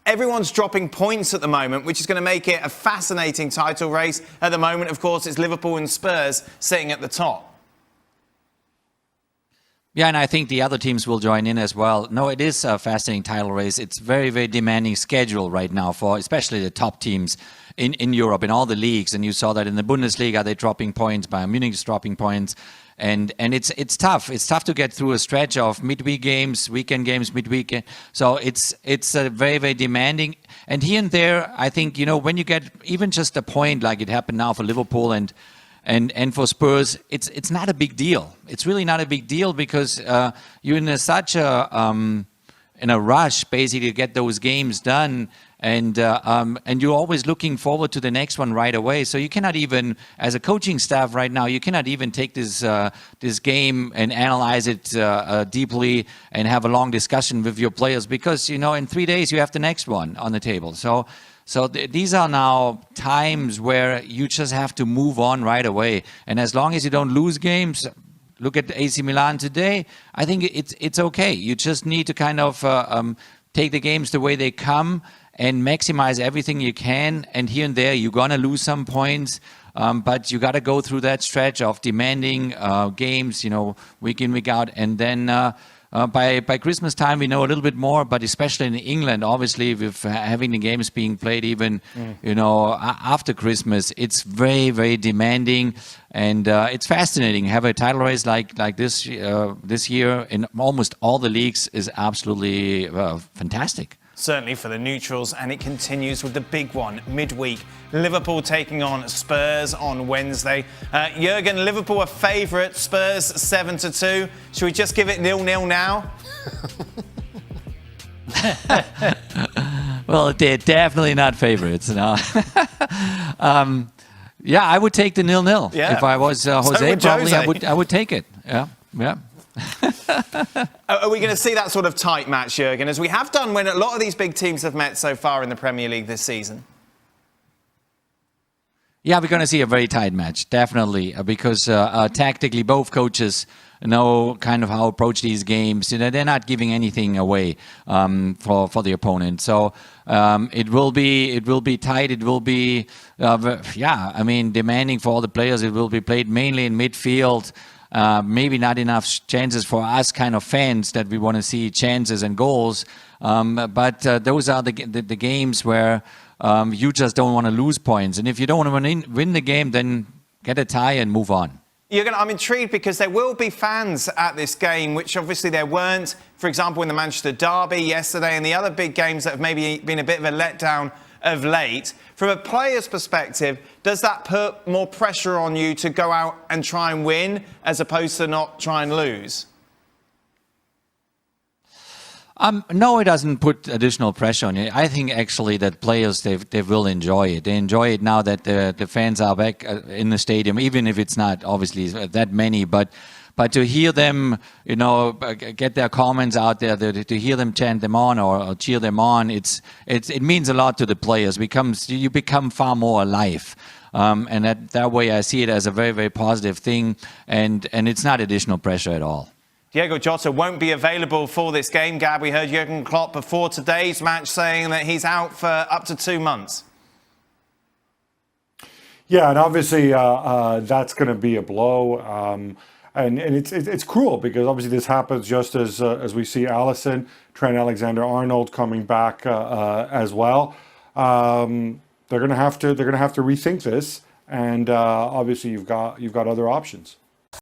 Everyone's dropping points at the moment, which is going to make it a fascinating title race. At the moment, of course, it's Liverpool and Spurs sitting at the top. Yeah, and I think the other teams will join in as well. No, it is a fascinating title race. It's very, very demanding schedule right now for especially the top teams in Europe, in all the leagues. And you saw that in the Bundesliga, they're dropping points. Bayern Munich is dropping points. And it's tough. It's tough to get through a stretch of midweek games, weekend games, midweek. So it's very, very demanding. And here and there, I think, when you get even just a point like it happened now for Liverpool and for Spurs, it's not a big deal. It's really not a big deal because you're in such a rush basically to get those games done, and you're always looking forward to the next one right away. So you cannot even, as a coaching staff right now, you cannot even take this game and analyze it deeply and have a long discussion with your players because in 3 days you have the next one on the table. So these are now times where you just have to move on right away. And as long as you don't lose games, look at AC Milan today, I think it's okay. You just need to kind of take the games the way they come and maximize everything you can. And here and there, you're going to lose some points. But you got to go through that stretch of demanding games, week in, week out. And then by Christmas time, we know a little bit more, but especially in England, obviously, with having the games being played even, after Christmas, it's very, very demanding. And it's fascinating. Have a title race like this year in almost all the leagues is absolutely fantastic. Certainly for the neutrals, and it continues with the big one midweek. Liverpool taking on Spurs on Wednesday. Jurgen, Liverpool are favourite, Spurs 7-2. Should we just give it 0-0 now? Well, they're definitely not favourites. No. Yeah, I would take the 0-0. Yeah. If I was Jose, probably I would take it. Yeah. Are we going to see that sort of tight match, Jurgen, as we have done when a lot of these big teams have met so far in the Premier League this season? Yeah, we're going to see a very tight match, definitely, because tactically both coaches know kind of how to approach these games. They're not giving anything away for the opponent. So it will be tight. It will be, demanding for all the players. It will be played mainly in midfield. Maybe not enough chances for us kind of fans that we want to see chances and goals. But those are the games where you just don't want to lose points. And if you don't want to win the game, then get a tie and move on. I'm intrigued because there will be fans at this game, which obviously there weren't, for example, in the Manchester Derby yesterday and the other big games that have maybe been a bit of a letdown of late. From a player's perspective, does that put more pressure on you to go out and try and win as opposed to not try and lose? No, it doesn't put additional pressure on you. I think actually that players, they will enjoy it. They enjoy it now that the fans are back in the stadium, even if it's not obviously that many. But to hear them, get their comments out there, to hear them chant them on or cheer them on, it means a lot to the players. You become far more alive. And that way I see it as a very, very positive thing. And it's not additional pressure at all. Diogo Jota won't be available for this game. Gab, we heard Jurgen Klopp before today's match saying that he's out for up to 2 months. Yeah, and obviously that's going to be a blow. And it's cruel because obviously this happens just as we see Alisson, Trent Alexander-Arnold coming back as well. They're going to have to rethink this, and obviously you've got other options.